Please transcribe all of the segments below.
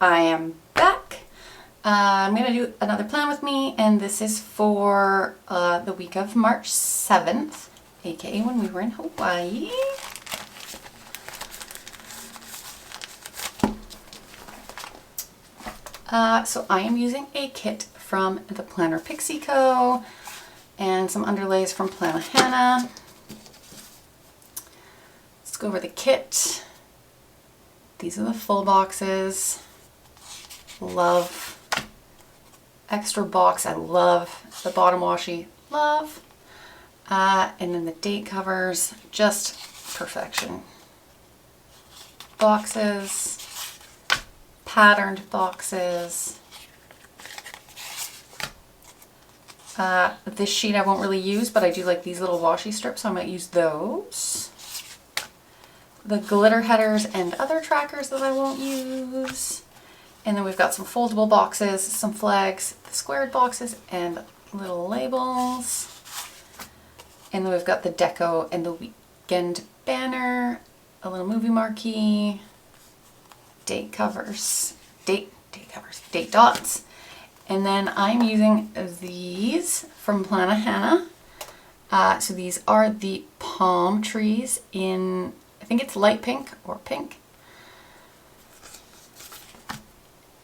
I am back. I'm going to do another plan with me, and this is for the week of March 7th, aka when we were in Hawaii. So I am using a kit from the planner Pixie Co. and some underlays from Plan Ahhh. Let's go over the kit. These are the full boxes. Love extra box. I love the bottom washi. Love. And then the date covers, just perfection. Boxes, patterned boxes. This sheet I won't really use, but I do like these little washi strips, so I might use those. The glitter headers and other trackers that I won't use. And then we've got some foldable boxes, some flags, the squared boxes, and little labels. And then we've got the deco and the weekend banner, a little movie marquee, date covers, date dots. And then I'm using these from Plan Ahhh. So these are the palm trees in, I think it's light pink or pink.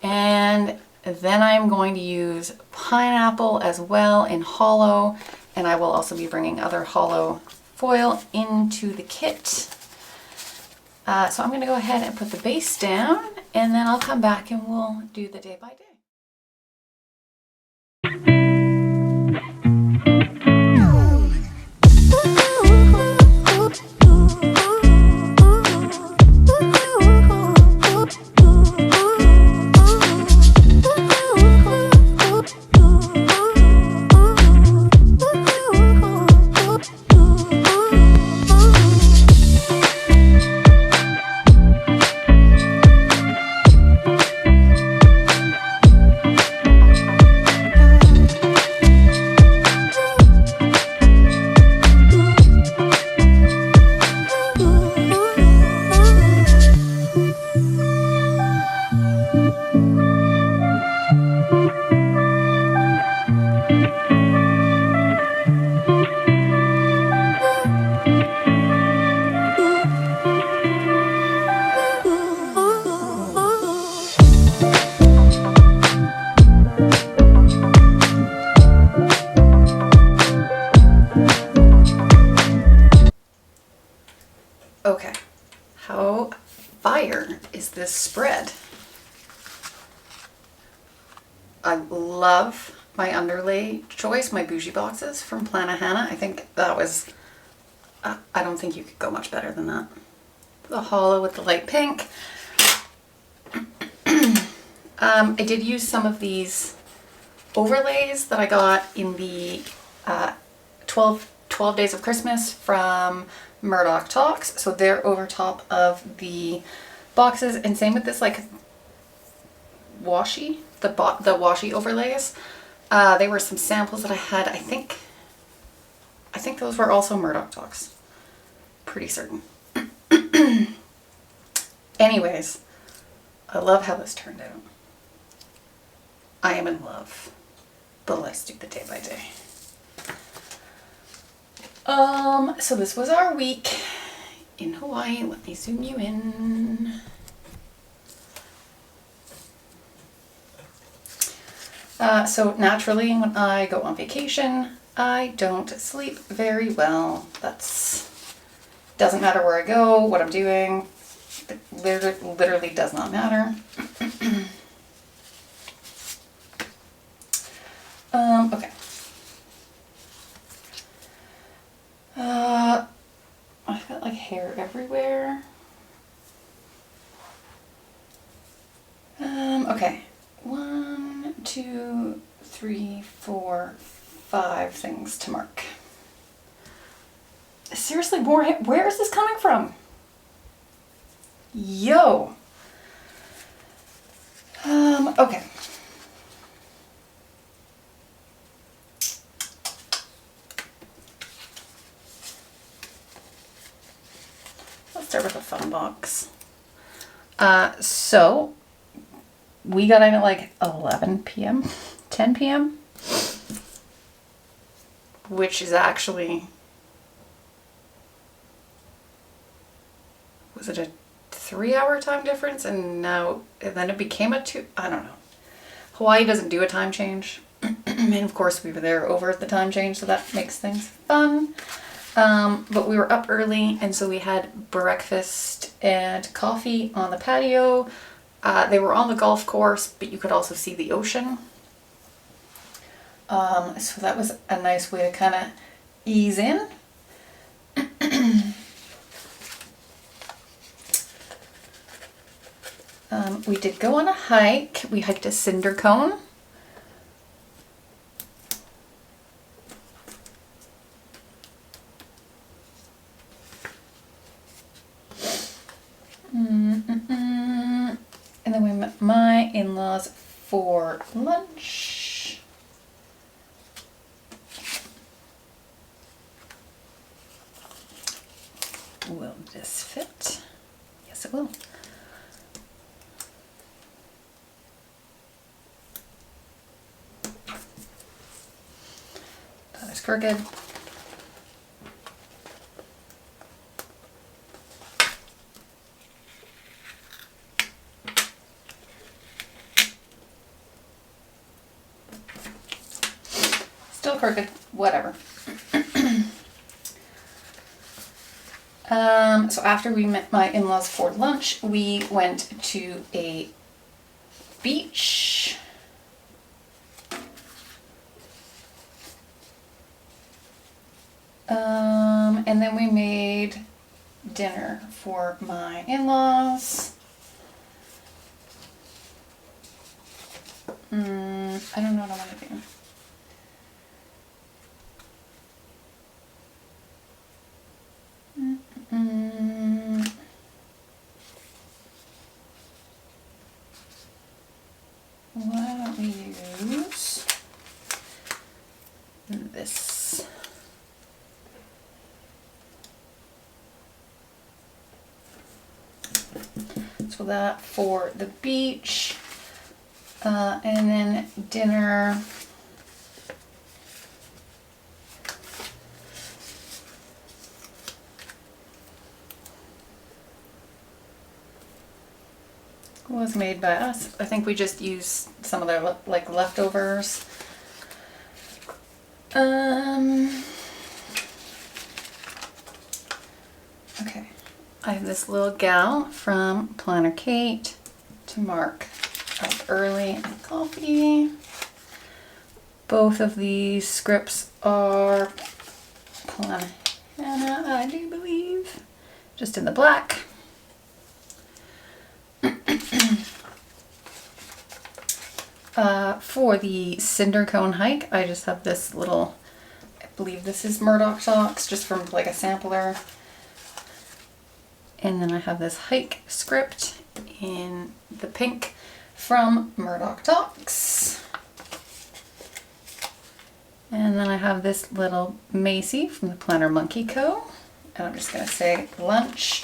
And then I'm going to use pineapple as well in hollow, and I will also be bringing other hollow foil into the kit. So I'm going to go ahead and put the base down, and then I'll come back and we'll do the day by day. Okay, how fire is this spread? I love my underlay choice, my bougie boxes from Plan Ahhh. I think that was, I don't think you could go much better than that. The hollow with the light pink. I did use some of these overlays that I got in the 12 Days of Christmas from Murdoch Talks. So they're over top of the boxes, and same with this like washi, the washi overlays. They were some samples that I had. I think those were also Murdoch Talks. Pretty certain. Anyways, I love how this turned out. I am in love. But let's do the day by day. So this was our week in Hawaii. Let me zoom you in. So naturally when I go on vacation, I don't sleep very well. Doesn't matter where I go, what I'm doing. It literally does not matter. Okay. I've got like hair everywhere. Okay. 1, 2, 3, 4, 5 things to mark. Seriously, more hair? Where is this coming from? Yo. Okay. Let's start with a fun box. So We got in at like 11 p.m., 10 p.m., which is actually, was it a 3-hour time difference? And then it became a 2, I don't know. Hawaii doesn't do a time change. And of course we were there over the time change, so that makes things fun. But we were up early, and so we had breakfast and coffee on the patio. They were on the golf course, but you could also see the ocean. So that was a nice way to kind of ease in. We did go on a hike. We hiked a cinder cone. And then we met my in-laws for lunch. Will this fit? Yes, it will. That is crooked. Still crooked, whatever. So after we met my in-laws for lunch, we went to a beach. And then we made dinner for my in-laws. I don't know what I want to do. Why don't we use this? So that for the beach, and then dinner. Was made by us. I think we just used some of their like leftovers. Okay, I have this little gal from Planner Kate to mark up early and coffee. Both of these scripts are Planner Hannah, I do believe, just in the black. For the cinder cone hike, I just have this little, I believe this is Murdoch Talks, just from like a sampler. And then I have this hike script in the pink from Murdoch Talks. And then I have this little Macy from the Planner Monkey Co. And I'm just going to say lunch.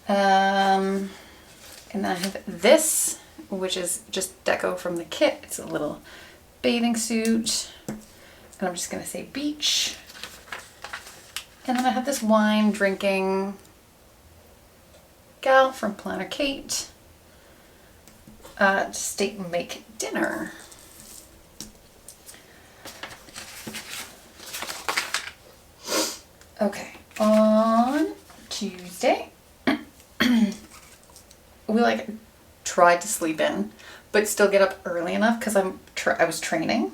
And then I have this, which is just deco from the kit. It's a little bathing suit. And I'm just going to say beach. And then I have this wine drinking gal from Planner Kate. Steak and make dinner. Okay, on Tuesday, we like tried to sleep in, but still get up early enough because I was training.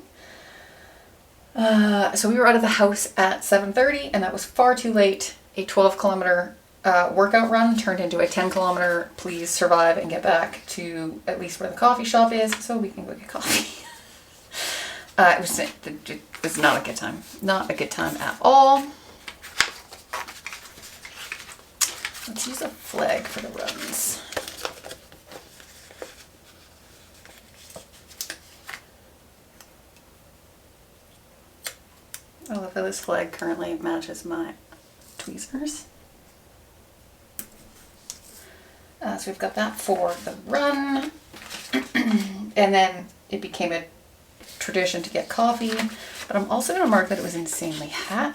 So we were out of the house at 7:30, and that was far too late. A 12-kilometer workout run turned into a 10-kilometer please survive and get back to at least where the coffee shop is so we can go get coffee. It was not a good time. Not a good time at all. Let's use a flag for the runs. I love how this flag currently matches my tweezers. So we've got that for the run. And then it became a tradition to get coffee, but I'm also going to mark that it was insanely hot.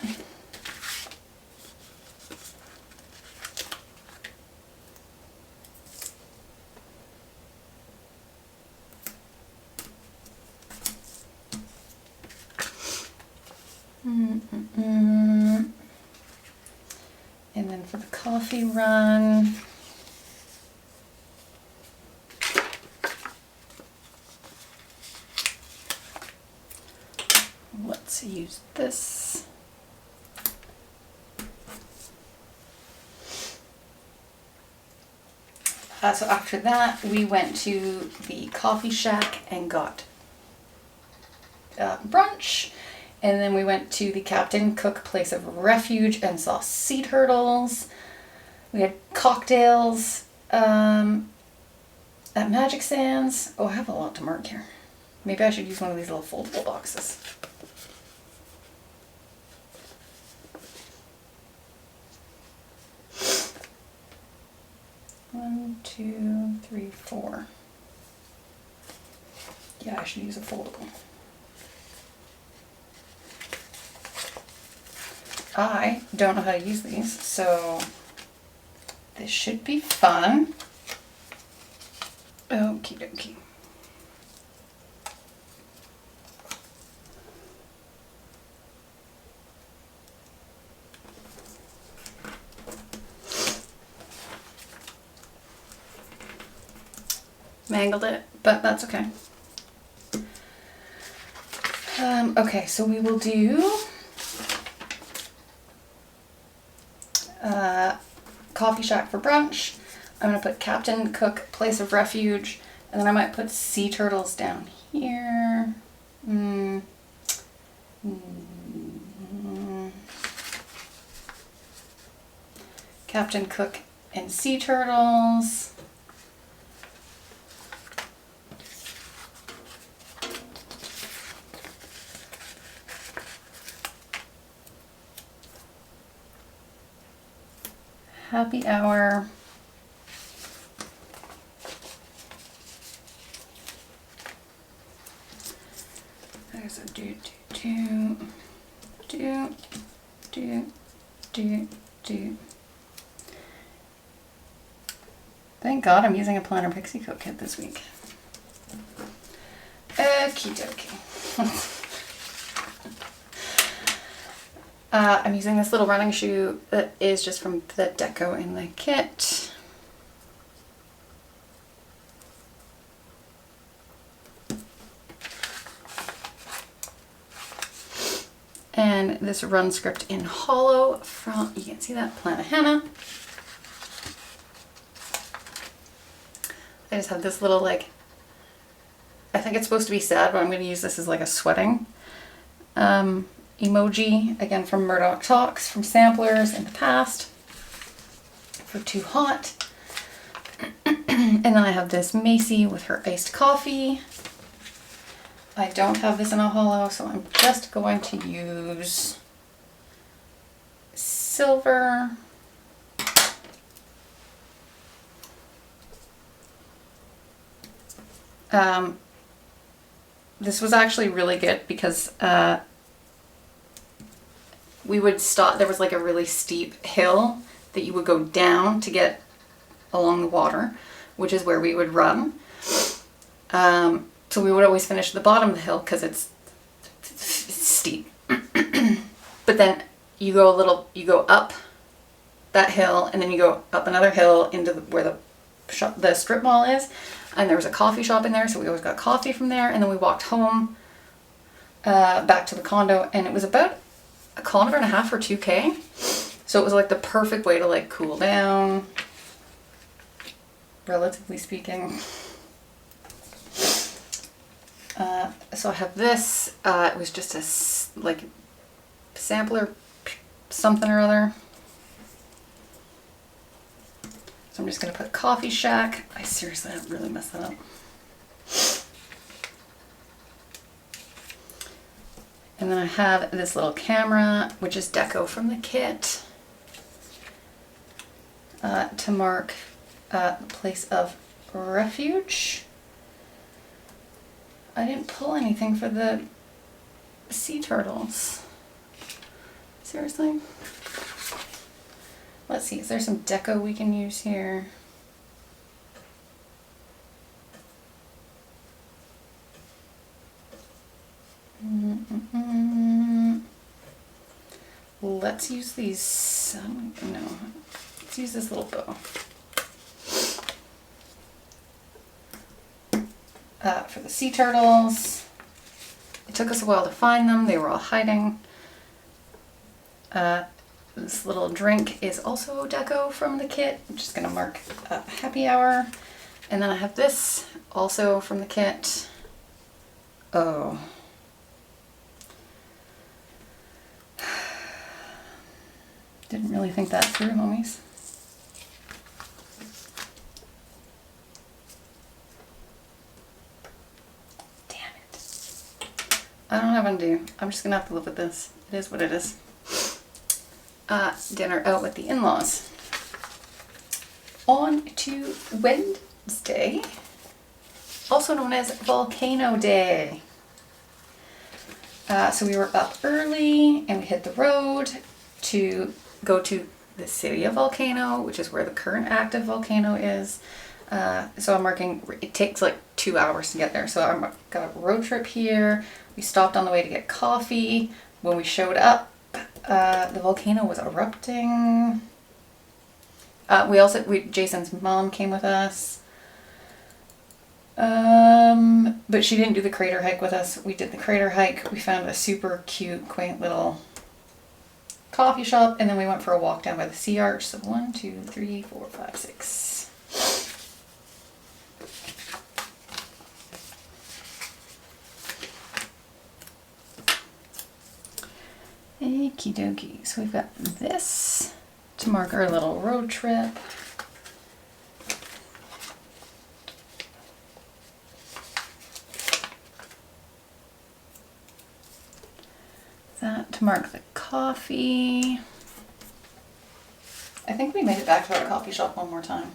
And then for the coffee run, let's use this. So after that, we went to the coffee shack and got brunch. And then we went to the Captain Cook Place of Refuge and saw sea turtles. We had cocktails at Magic Sands. Oh, I have a lot to mark here. Maybe I should use one of these little foldable boxes. One, two, three, four. Yeah, I should use a foldable. I don't know how to use these, so this should be fun. Okie dokie. Mangled it, but that's okay. Okay, so we will do coffee shack for brunch. I'm going to put Captain Cook Place of Refuge, and then I might put sea turtles down here. Captain Cook and sea turtles. Happy hour. There's a do. Thank God I'm using a Planner Pixie Coat kit this week. Okie dokie. I'm using this little running shoe that is just from the deco in the kit. And this run script in hollow from, you can see that, Planahana. I just have this little, like, I think it's supposed to be sad, but I'm going to use this as like a sweating emoji, again from Murdoch Talks, from samplers in the past for Too Hot. And then I have this Macy with her iced coffee. I don't have this in a hollow, so I'm just going to use silver. This was actually really good because we would stop, there was like a really steep hill that you would go down to get along the water, which is where we would run. So we would always finish at the bottom of the hill because it's steep. But then you go up that hill, and then you go up another hill into where the strip mall is. And there was a coffee shop in there, so we always got coffee from there. And then we walked home back to the condo, and it was about a kilometer and a half or 2K. So it was like the perfect way to like cool down, relatively speaking. So I have this, it was just a like sampler something or other. So I'm just going to put Coffee Shack. I seriously have really messed that up. And then I have this little camera, which is deco from the kit, to mark the Place of Refuge. I didn't pull anything for the sea turtles. Seriously? Let's see, is there some deco we can use here? Let's use these, no, let's use this little bow. For the sea turtles, it took us a while to find them. They were all hiding. This little drink is also deco from the kit. I'm just gonna mark happy hour. And then I have this also from the kit. Oh. Didn't really think that through, homies. Damn it. I don't have undo. I'm just gonna have to live with this. It is what it is. Dinner out with the in-laws. On to Wednesday, also known as Volcano Day. So we were up early and we hit the road to go to the city of Volcano, which is where the current active volcano is. So I'm marking, it takes like 2 hours to get there. So I got a road trip here. We stopped on the way to get coffee. When we showed up, the volcano was erupting. Jason's mom came with us. But she didn't do the crater hike with us. We did the crater hike. We found a super cute, quaint little coffee shop, and then we went for a walk down by the sea arch. So 1, 2, 3, 4, 5, 6. Okie dokie. So we've got this to mark our little road trip. That to mark the coffee. I think we made it back to our coffee shop one more time.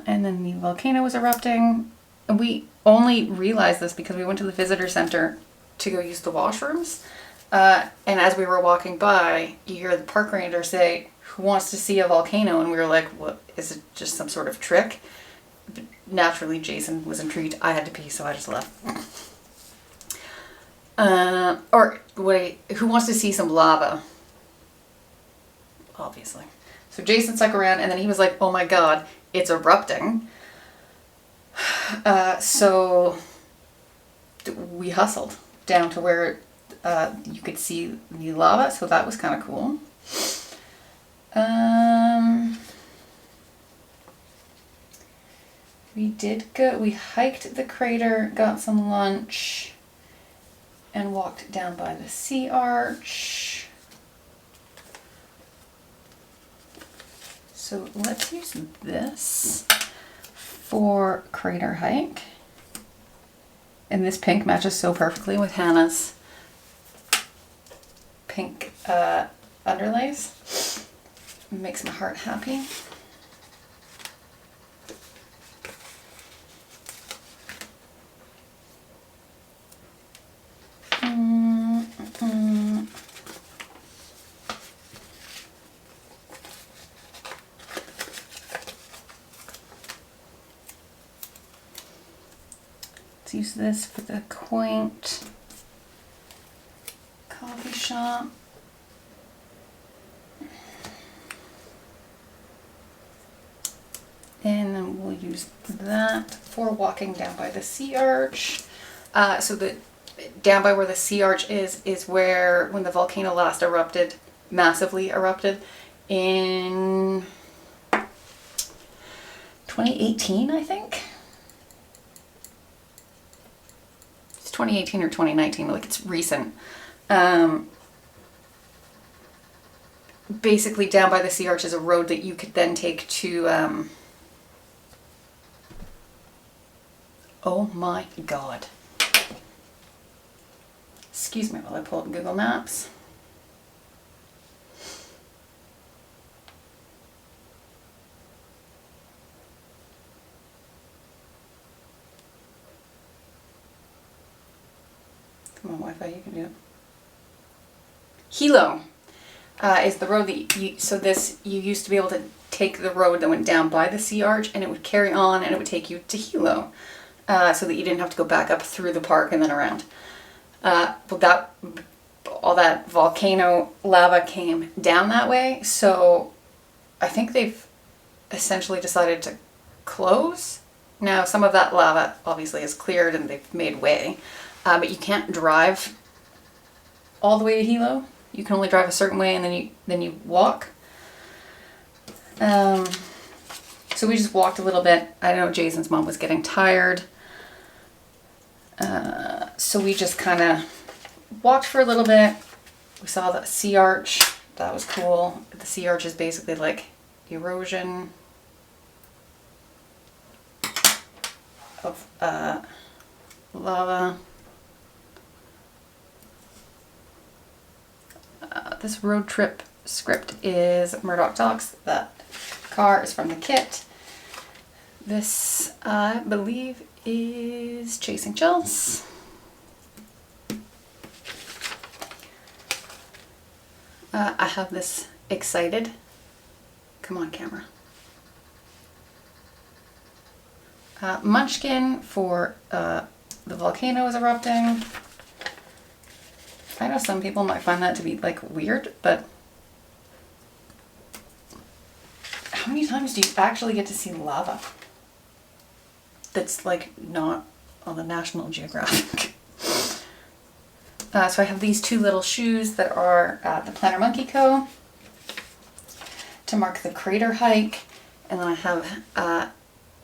And then the volcano was erupting. We only realized this because we went to the visitor center to go use the washrooms. And as we were walking by, you hear the park ranger say, "Who wants to see a volcano?" And we were like, "What, is it just some sort of trick?" But naturally, Jason was intrigued. I had to pee, so I just left. Or wait, who wants to see some lava? Obviously. So Jason stuck around, and then he was like, "Oh my god, it's erupting." So we hustled down to where you could see the lava, so that was kind of cool. We hiked the crater, got some lunch, and walked down by the sea arch. So let's use this for crater hike. And this pink matches so perfectly with Hannah's pink underlays. It makes my heart happy. Let's use this for the quaint coffee shop. And then we'll use that for walking down by the sea arch. So the down by where the sea arch is where, when the volcano last erupted, massively erupted in 2018, I think. It's 2018 or 2019, like it's recent. Basically down by the sea arch is a road that you could then take to, oh my god. Excuse me while I pull up Google Maps. Come on, Wi-Fi, you can do it. Hilo is the road that you used to be able to take the road that went down by the sea arch and it would carry on and it would take you to Hilo, so that you didn't have to go back up through the park and then around. But all that volcano lava came down that way, so I think they've essentially decided to close. Now some of that lava obviously is cleared and they've made way, but you can't drive all the way to Hilo. You can only drive a certain way and then you walk. So we just walked a little bit. I know Jason's mom was getting tired. So we just kind of walked for a little bit. We saw the sea arch. That was cool. The sea arch is basically like erosion of lava. This road trip script is Murdoch Talks. That car is from the kit. This, I believe, is Chasing Chills. I have this Excited. Come on, camera. Munchkin for the volcano is erupting. I know some people might find that to be like weird, but how many times do you actually get to see lava that's like not on the National Geographic? So I have these two little shoes that are the Planner Monkey Co. to mark the crater hike, and then I have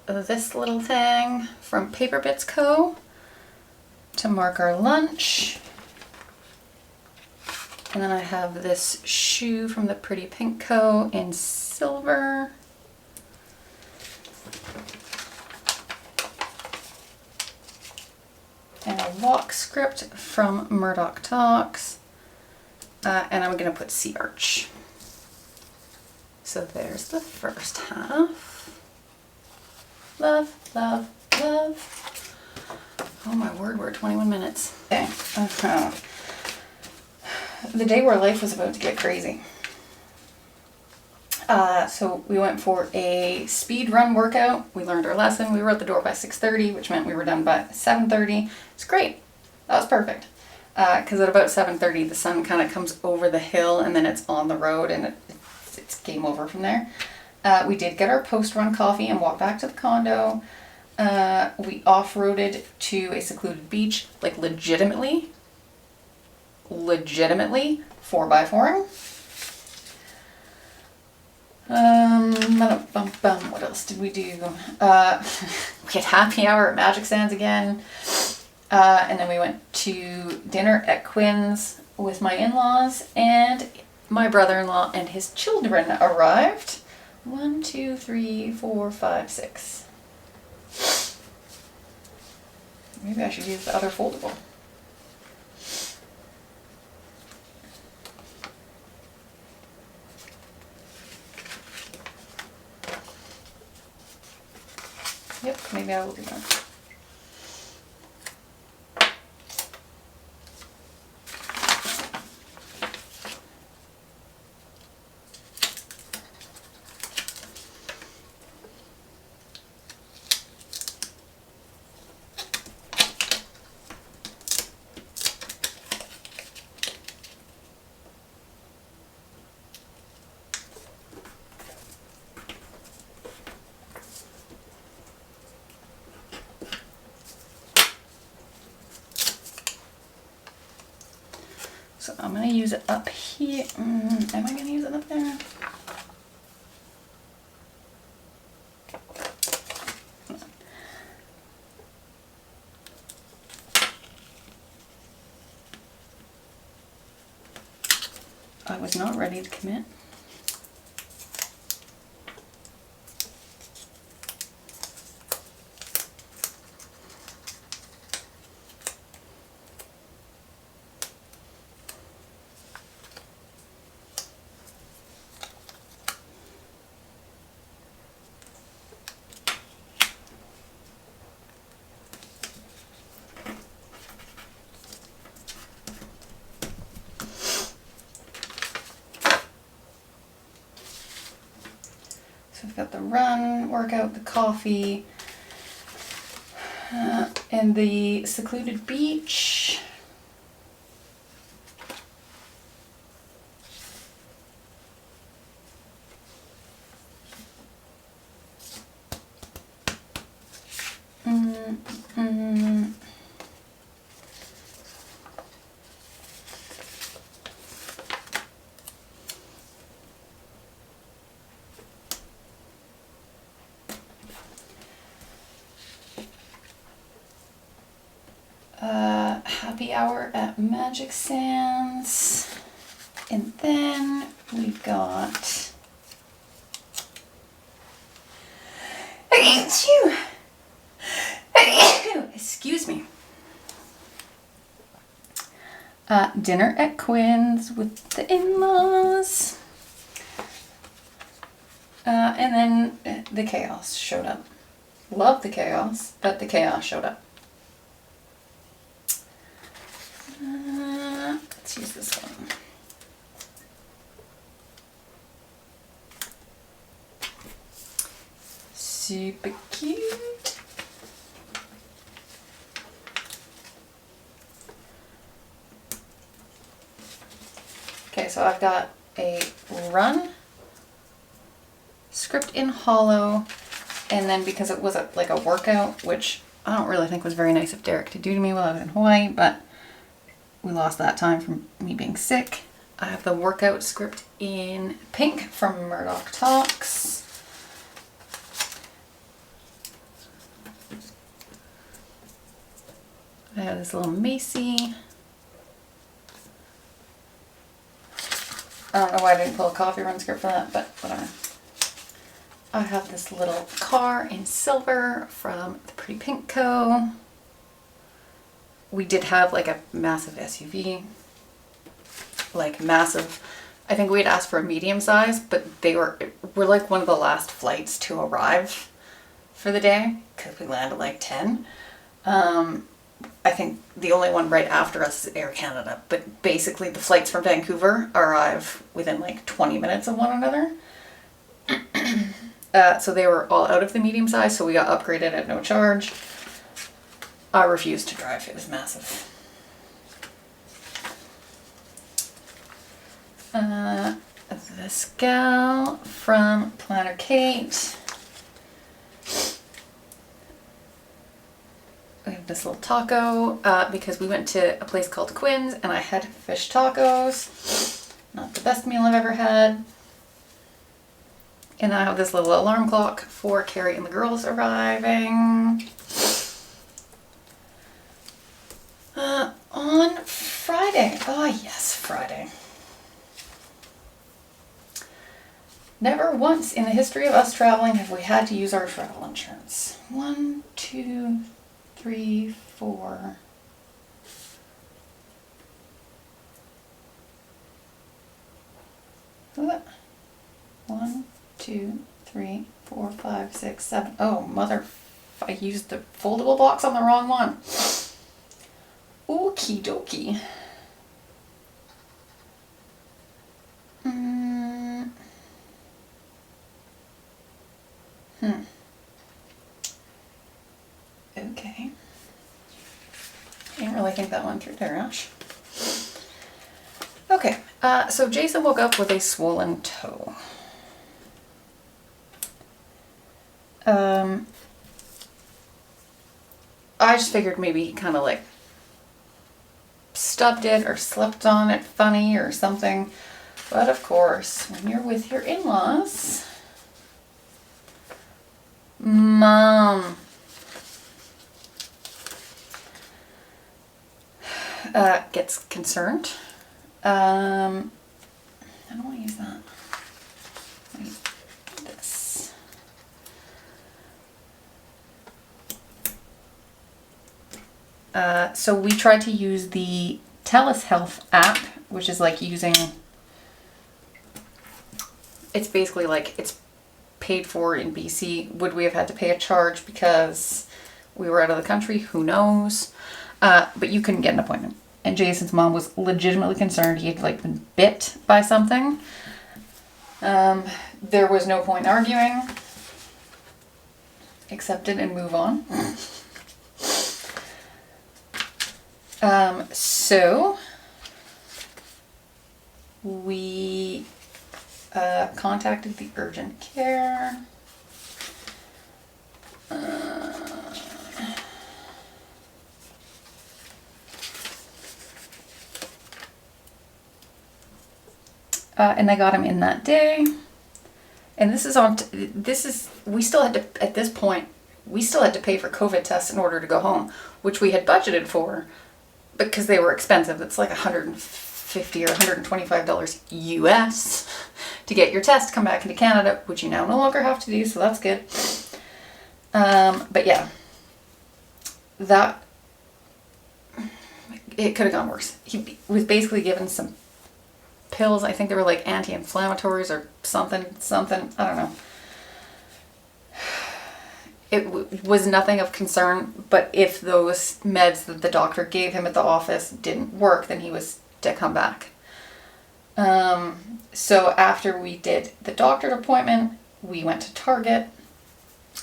this little thing from Paper Bits Co. to mark our lunch. And then I have this shoe from the Pretty Pink Co. in silver. And a walk script from Murdoch Talks. And I'm going to put Sea Arch. So there's the first half. Love, love, love. Oh my word, we're at 21 minutes. Okay. The day where life was about to get crazy. So we went for a speed run workout. We learned our lesson. We were at the door by 6:30, which meant we were done by 7:30. It's great. That was perfect. Because at about 7:30, the sun kind of comes over the hill and then it's on the road and it's game over from there. We did get our post-run coffee and walk back to the condo. We off-roaded to a secluded beach, like legitimately 4x4ing. What else did we do? We had happy hour at Magic Sands again. And then we went to dinner at Quinn's with my in-laws, and my brother-in-law and his children arrived. 1, 2, 3, 4, 5, 6. Maybe I should use the other foldable. Yep, maybe I will do that. So I'm going to use it up here. Am I going to use it up there? I was not ready to commit. We've got the run, workout, the coffee, and the secluded beach. Happy hour at Magic Sands. And then we've got excuse me. Dinner at Quinn's with the in-laws. And then the chaos showed up. Love the chaos, but the chaos showed up. Let's use this one. Super cute. Okay, so I've got a run, script in hollow, and then because it was like a workout, which I don't really think was very nice of Derek to do to me while I was in Hawaii, but we lost that time from me being sick. I have the workout script in pink from Murdoch Talks. I have this little Macy. I don't know why I didn't pull a coffee run script for that, but whatever. I have this little car in silver from the Pretty Pink Co. We did have like a massive SUV, like massive. I think we had asked for a medium size, but we're like one of the last flights to arrive for the day because we landed like 10. I think the only one right after us is Air Canada, but basically the flights from Vancouver arrive within like 20 minutes of one another. So they were all out of the medium size, so we got upgraded at no charge. I refused to drive, it was massive. This gal from Planner Kate. We have this little taco because we went to a place called Quinn's and I had fish tacos. Not the best meal I've ever had. And I have this little alarm clock for Carrie and the girls arriving. On Friday. Oh yes, Friday. Never once in the history of us traveling have we had to use our travel insurance. 1, 2, 3, 4. What? 1, 2, 3, 4, 5, 6, 7. Oh, mother. I used the foldable box on the wrong one. Okie dokie. Okay. Didn't really think that one through there, Ash. Okay, so Jason woke up with a swollen toe. I just figured maybe he kind of like stubbed it or slept on it funny or something. But of course, when you're with your in-laws, Mom gets concerned. I don't want to use that. Wait, this. So we tried to use the TELUS Health app, which is like using, it's basically like it's paid for in BC. Would we have had to pay a charge because we were out of the country? Who knows? But you couldn't get an appointment. And Jason's mom was legitimately concerned. He had like been bit by something. There was no point arguing. accept it and move on. So we contacted the urgent care. And they got him in that day. And this is we still had to, at this point, we still had to pay for COVID tests in order to go home, which we had budgeted for because they were expensive. It's like $150 or $125 US to get your test, come back into Canada, which you now no longer have to do, so that's good. But yeah, it could have gone worse. He was basically given some pills. I think they were like anti-inflammatories or something, I don't know. It was nothing of concern, but if those meds that the doctor gave him at the office didn't work, then he was to come back. So after we did the doctor's appointment, we went to Target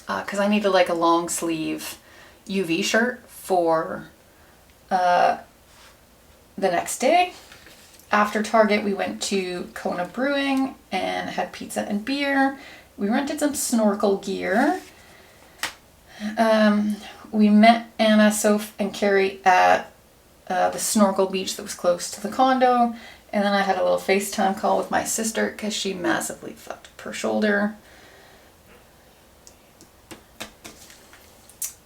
because I needed like a long sleeve UV shirt for the next day. After Target, we went to Kona Brewing and had pizza and beer. We rented some snorkel gear. We met Anna, Soph, and Carrie at the snorkel beach that was close to the condo. And then I had a little FaceTime call with my sister because she massively fucked up her shoulder.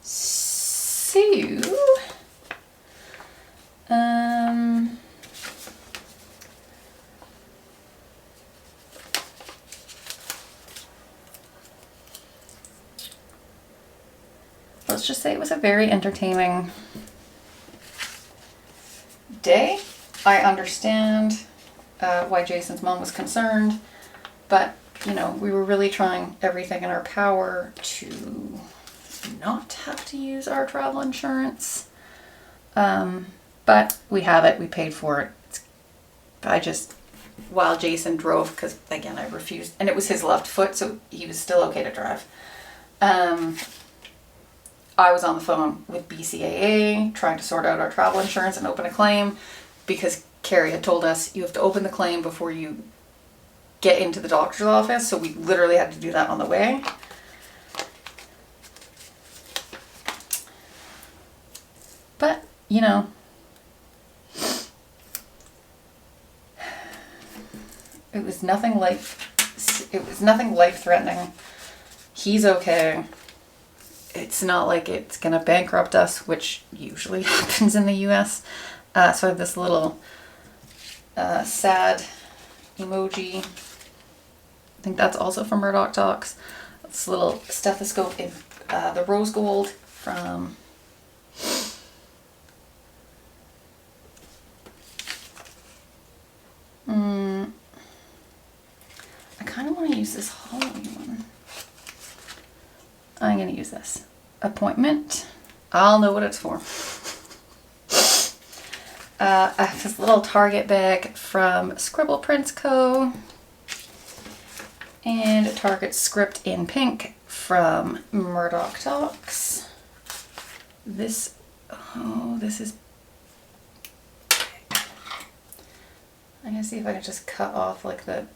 So, let's just say it was a very entertaining day. I understand why Jason's mom was concerned, but you know, we were really trying everything in our power to not have to use our travel insurance. But we have it, we paid for it. While Jason drove, because again, I refused, and it was his left foot, so he was still okay to drive. I was on the phone with BCAA trying to sort out our travel insurance and open a claim because Carrie had told us you have to open the claim before you get into the doctor's office. So we literally had to do that on the way. But, you know, it was nothing life-threatening. He's okay. It's not like it's gonna bankrupt us, which usually happens in the US. So I have this little sad emoji. I think that's also from Murdoch Talks. This little stethoscope in the rose gold from I kind of want to use this Halloween one. I'm going to use this. Appointment. I'll know what it's for. I have this little Target bag from Scribble Prints Co. And a Target script in pink from Murdoch Talks. This is... I'm going to see if I can just cut off like the